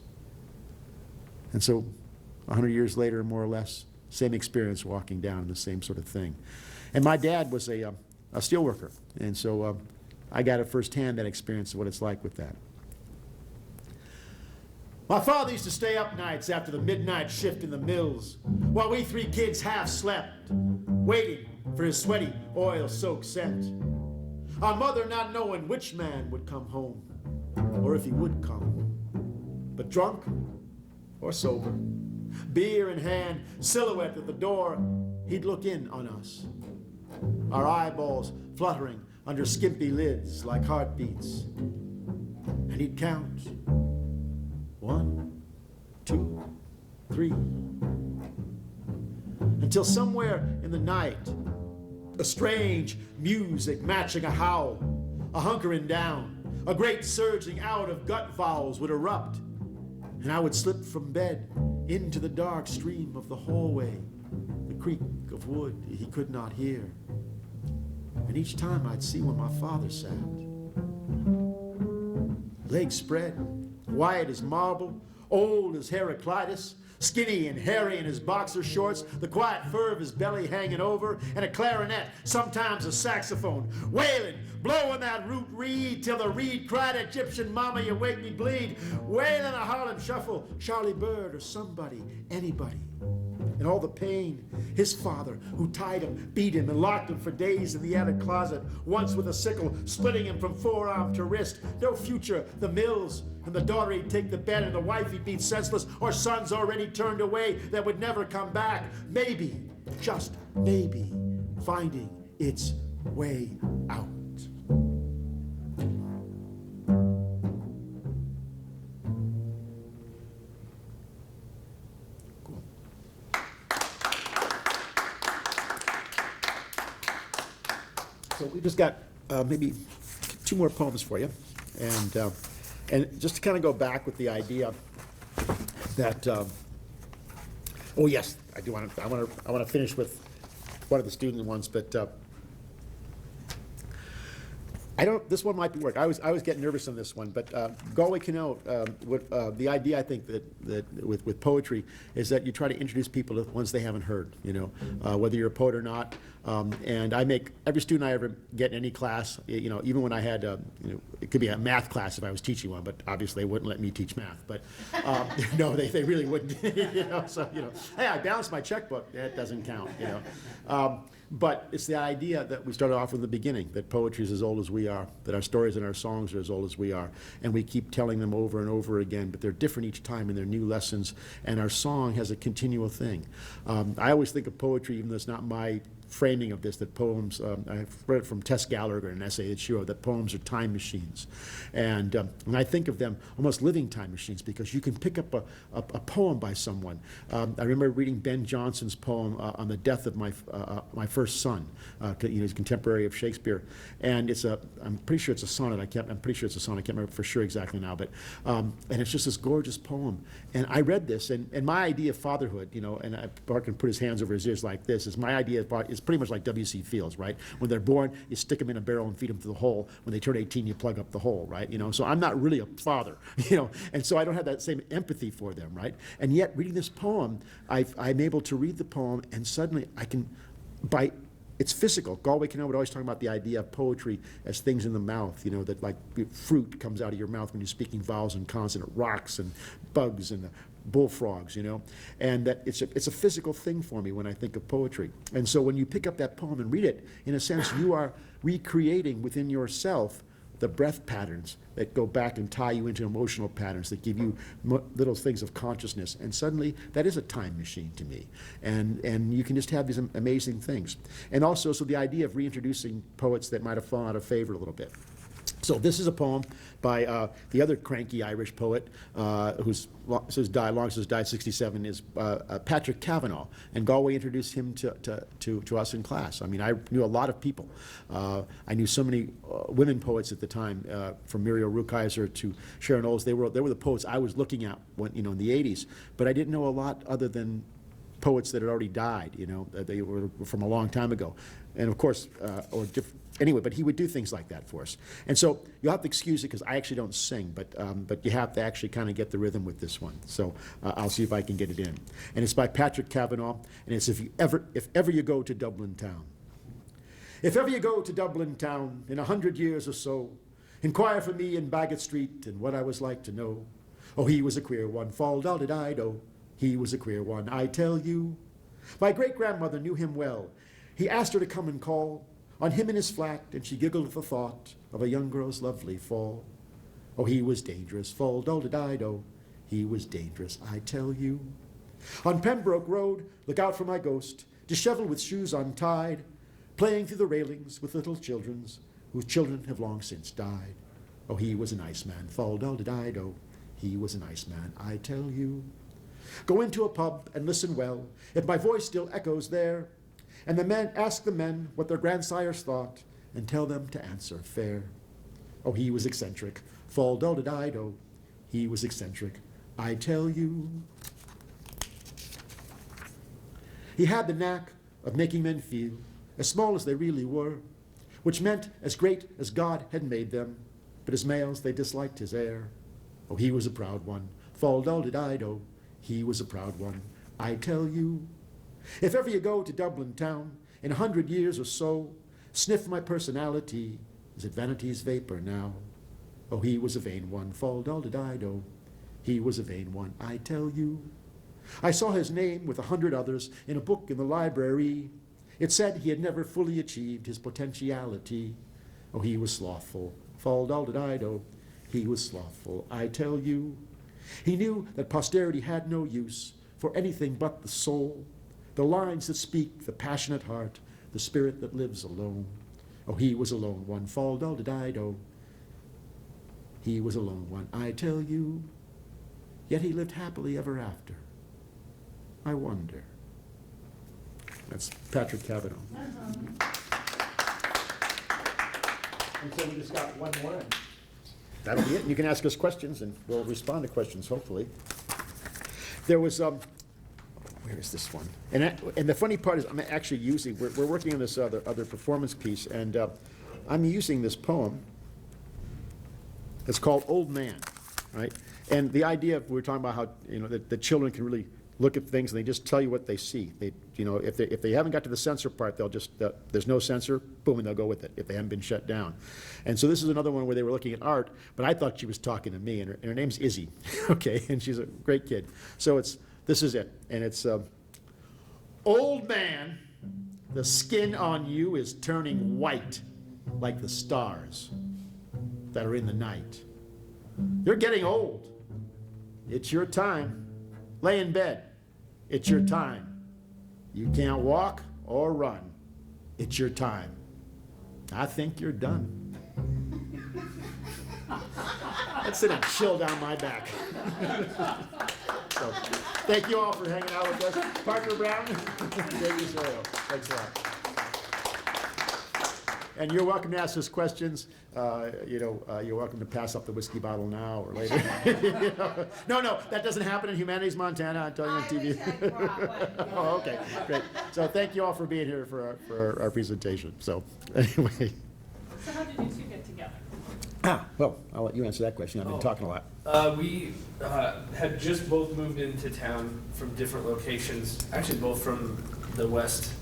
And so, 100 years later, more or less, same experience walking down, the same sort of thing. And my dad was a steel worker, and so I got at firsthand that experience of what it's like with that. My father used to stay up nights after the midnight shift in the mills, while we three kids half slept, waiting for his sweaty, oil-soaked scent. Our mother not knowing which man would come home, or if he would come, but drunk or sober, beer in hand, silhouette at the door, he'd look in on us, our eyeballs fluttering under skimpy lids like heartbeats, and he'd count 1, 2, 3, until somewhere in the night, a strange music matching a howl, a hunkering down, a great surging out of gut vowels would erupt, and I would slip from bed into the dark stream of the hallway, the creak of wood he could not hear. And each time I'd see where my father sat, legs spread, white as marble, old as Heraclitus, skinny and hairy in his boxer shorts, the quiet fur of his belly hanging over, and a clarinet, sometimes a saxophone, wailing, blowing that root reed till the reed cried, Egyptian mama, you make me bleed, wailing a Harlem shuffle, Charlie Bird or somebody, anybody. And all the pain, his father, who tied him, beat him, and locked him for days in the attic closet, once with a sickle, splitting him from forearm to wrist. No future, the mills, and the daughter he'd take the bed, and the wife he'd beat senseless, or sons already turned away that would never come back. Maybe, just maybe, finding its way out. So we just got maybe 2 more poems for you, and just to kind of go back with the idea that oh yes, I do want to. I want to finish with one of the student ones, but I don't. This one might be work. I was getting nervous on this one, but Galway Canal. The idea I think that with poetry is that you try to introduce people to ones they haven't heard. You know, whether you're a poet or not. And I make every student I ever get in any class. You know, even when I had, it could be a math class if I was teaching one, but obviously they wouldn't let me teach math. But no, they really wouldn't. You know, so hey, I balanced my checkbook. That doesn't count. You know. But it's the idea that we started off from the beginning, that poetry is as old as we are, that our stories and our songs are as old as we are, and we keep telling them over and over again, but they're different each time and they're new lessons, and our song has a continual thing. I always think of poetry, even though it's not my framing of this, that poems, I've read it from Tess Gallagher, an essay that she wrote, that poems are time machines. And I think of them almost living time machines, because you can pick up a poem by someone. I remember reading Ben Jonson's poem on the death of my first son, he's a contemporary of Shakespeare. And I'm pretty sure it's a sonnet. I'm pretty sure it's a sonnet. I can't remember for sure exactly now, but, and it's just this gorgeous poem. And I read this, and my idea of fatherhood, and Bart can put his hands over his ears like this, is my idea is pretty much like W.C. Fields, right? When they're born, you stick them in a barrel and feed them to the hole. When they turn 18, you plug up the hole, right? So I'm not really a father, and so I don't have that same empathy for them, right? And yet, reading this poem, I'm able to read the poem, and suddenly I can, it's physical. Galway Canal would always talk about the idea of poetry as things in the mouth, that like fruit comes out of your mouth when you're speaking vowels and consonant, rocks and bugs and bullfrogs, and that it's a physical thing for me when I think of poetry. And so when you pick up that poem and read it, in a sense, you are recreating within yourself the breath patterns that go back and tie you into emotional patterns that give you little things of consciousness. And suddenly, that is a time machine to me. And you can just have these amazing things. And also, so the idea of reintroducing poets that might have fallen out of favor a little bit. So this is a poem by the other cranky Irish poet who's long since died 67, is Patrick Kavanagh. And Galway introduced him to us in class. I mean, I knew a lot of people. I knew so many women poets at the time, from Muriel Rukeyser to Sharon Olds. They were the poets I was looking at when, in the 80s. But I didn't know a lot other than poets that had already died. They were from a long time ago. And of course, anyway, but he would do things like that for us. And so you'll have to excuse it because I actually don't sing, but you have to actually kind of get the rhythm with this one. So I'll see if I can get it in. And it's by Patrick Kavanagh, and it's if ever you go to Dublin town. If ever you go to Dublin town in 100 years or so, inquire for me in Bagot Street and what I was like to know. Oh, he was a queer one, fall-dal-di-di-do. He was a queer one, I tell you. My great-grandmother knew him well. He asked her to come and call on him in his flat, and she giggled at the thought of a young girl's lovely fall. Oh, he was dangerous, fall-dal-di-di-do. He was dangerous, I tell you. On Pembroke Road, look out for my ghost, disheveled with shoes untied, playing through the railings with little children's, whose children have long since died. Oh, he was a nice man, fall-dal-di-di-do. He was a nice man, I tell you. Go into a pub and listen well, if my voice still echoes there, and the men ask the men what their grandsires thought, and tell them to answer fair. Oh, he was eccentric, fall-dal-di-di-do. He was eccentric, I tell you. He had the knack of making men feel as small as they really were, which meant as great as God had made them, but as males they disliked his air. Oh, he was a proud one, fall-dal-di-di-do. He was a proud one, I tell you. If ever you go to Dublin town, in 100 years or so, sniff my personality, is it vanity's vapor now? Oh, he was a vain one, fall-dal-di-di-do. He was a vain one, I tell you. I saw his name with 100 others in a book in the library. It said he had never fully achieved his potentiality. Oh, he was slothful, fall-dal-di-di-do. He was slothful, I tell you. He knew that posterity had no use for anything but the soul, the lines that speak the passionate heart, the spirit that lives alone. Oh, he was a lone one, fall-dal-di-di-do. He was a lone one, I tell you. Yet he lived happily ever after. I wonder. That's Patrick Cavanaugh. And so we just got one more. That'll be it. You can ask us questions, and we'll respond to questions, hopefully. There was, where is this one? And the funny part is, I'm actually using, we're working on this other performance piece, and I'm using this poem. It's called Old Man, right? And the idea of, we were talking about how, that the children can really look at things and they just tell you what they see. They, if they haven't got to the censor part, they'll just, there's no censor, boom, and they'll go with it if they haven't been shut down. And so this is another one where they were looking at art, but I thought she was talking to me, and her name's Izzy, okay, and she's a great kid. So this is it, and it's, old man, the skin on you is turning white like the stars that are in the night. You're getting old. It's your time. Lay in bed. It's your time. You can't walk or run. It's your time. I think you're done. Let's sit and chill down my back. So, thank you all for hanging out with us. Parker Brown, Dave Caserio. Thanks a lot. And you're welcome to ask us questions. You're welcome to pass up the whiskey bottle now or later. No, that doesn't happen in Humanities Montana. I'm telling you on TV. I wish I brought one. Oh, okay, great. So thank you all for being here for our presentation. So anyway. So how did you two get together? Well, I'll let you answer that question. I've been talking a lot. We had just both moved into town from different locations, actually both from the west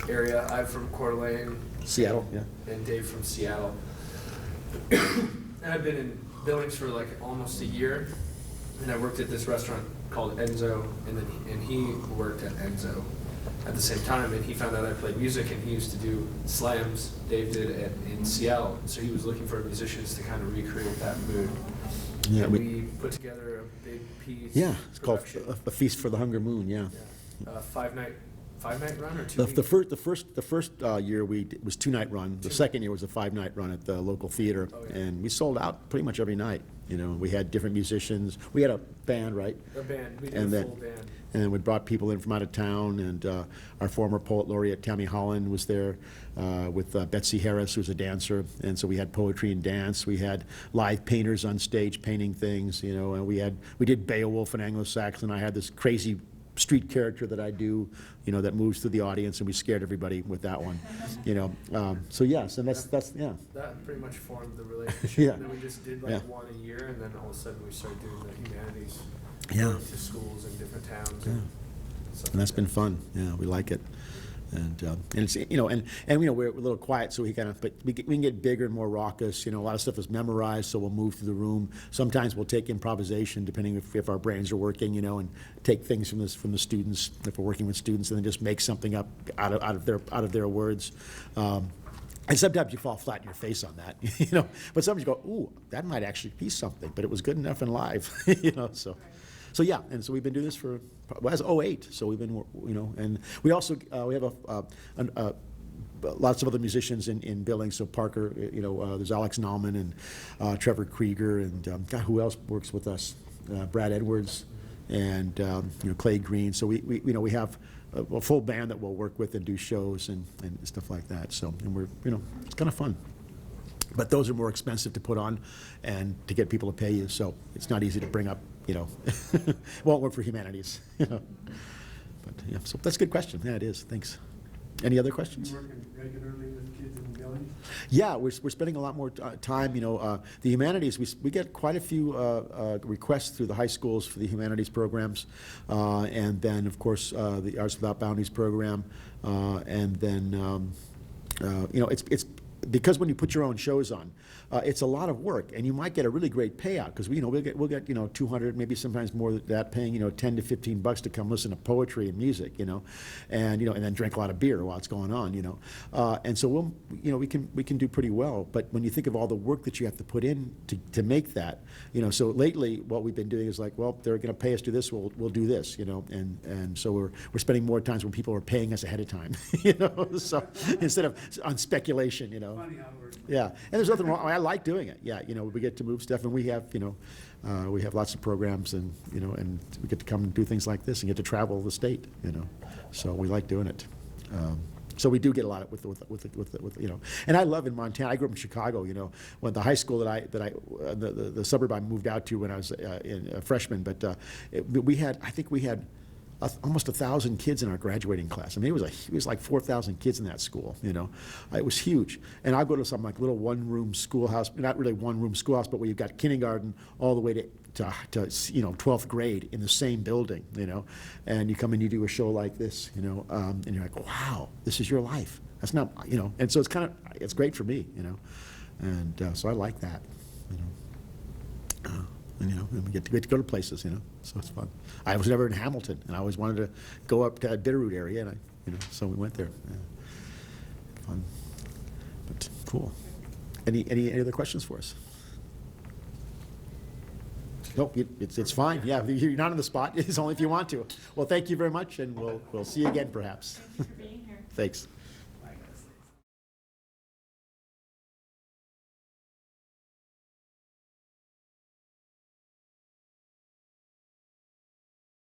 area. I'm from Coeur d'Alene. Seattle, yeah. And Dave from Seattle. And I've been in Billings for like almost a year, and I worked at this restaurant called Enzo, and he worked at Enzo at the same time, and he found out I played music, and he used to do slams, Dave did in Seattle, so he was looking for musicians to kind of recreate that mood. Yeah, and we put together a big piece. Yeah, it's production. called A Feast for the Hunger Moon, yeah. Five-night run or 2 week? The first year it was 2-night run. The second year was a 5-night run at the local theater, and we sold out pretty much every night. We had different musicians. We had a band, right? A band. We did And a then- full band. And we brought people in from out of town, and our former poet laureate Tammy Holland was there with Betsy Harris, who's a dancer, and so we had poetry and dance. We had live painters on stage painting things, and we did Beowulf and Anglo-Saxon. I had this crazy street character that I do, that moves through the audience, and we scared everybody with that one, So yes, and that's yeah. That pretty much formed the relationship. Yeah. And then we just did Yeah. one a year, and then all of a sudden we started doing the humanities. Yeah. Going to schools in different towns. Yeah. stuff And that's like been that. fun. Yeah, we like it. And it's, we're a little quiet, so but we can get bigger and more raucous. A lot of stuff is memorized, so we'll move through the room. Sometimes we'll take improvisation, depending if our brains are working, and take things from the students, if we're working with students, and then just make something up out of their words. And sometimes you fall flat in your face on that, But sometimes you go, ooh, that might actually be something, but it was good enough in live, So yeah, and so we've been doing this for, as '08, so we've been, and we also, we have lots of other musicians in Billings, so Parker, there's Alex Nauman and Trevor Krieger, and God, who else works with us? Brad Edwards and Clay Green, so we have a full band that we'll work with and do shows and stuff like that, so, and we're, it's kind of fun. But those are more expensive to put on and to get people to pay you, so it's not easy to bring up, won't work for humanities, But, yeah, so that's a good question. Yeah, it is. Thanks. Any other questions? You working regularly with kids in Billings? Yeah, we're spending a lot more time, the humanities, we get quite a few requests through the high schools for the humanities programs, and then, of course, the Arts Without Boundaries program, and then, it's because when you put your own shows on, it's a lot of work, and you might get a really great payout, because we'll get 200, maybe sometimes more than that, paying $10 to $15 to come listen to poetry and music, and then drink a lot of beer while it's going on, and so we can do pretty well. But when you think of all the work that you have to put in to make that, so lately what we've been doing is like, well, they're going to pay us to do this, we'll do this, and so we're spending more times when people are paying us ahead of time, so instead of on speculation, Funny how it works. Yeah, and there's nothing wrong. I like doing it. Yeah, we get to move stuff, and we have lots of programs, and and we get to come and do things like this, and get to travel the state. So we like doing it. So we do get a lot of with and I love in Montana. I grew up in Chicago. When the high school the suburb I moved out to when I was a freshman, but we had almost 1,000 kids in our graduating class. I mean, it was like 4,000 kids in that school. It was huge. And I go to some like little one-room schoolhouse, not really one-room schoolhouse, but where you've got kindergarten all the way to 12th grade in the same building. And you come and you do a show like this. And you're like, wow, this is your life. That's not, And so it's great for me. And so I like that. And we get to go to places, so it's fun. I was never in Hamilton, and I always wanted to go up to that Bitterroot area, and so we went there. Yeah. Fun, but cool. Any other questions for us? Nope, it's fine. Yeah, you're not on the spot. It's only if you want to. Well, thank you very much, and we'll see you again, perhaps. Thank you for being here. Thanks.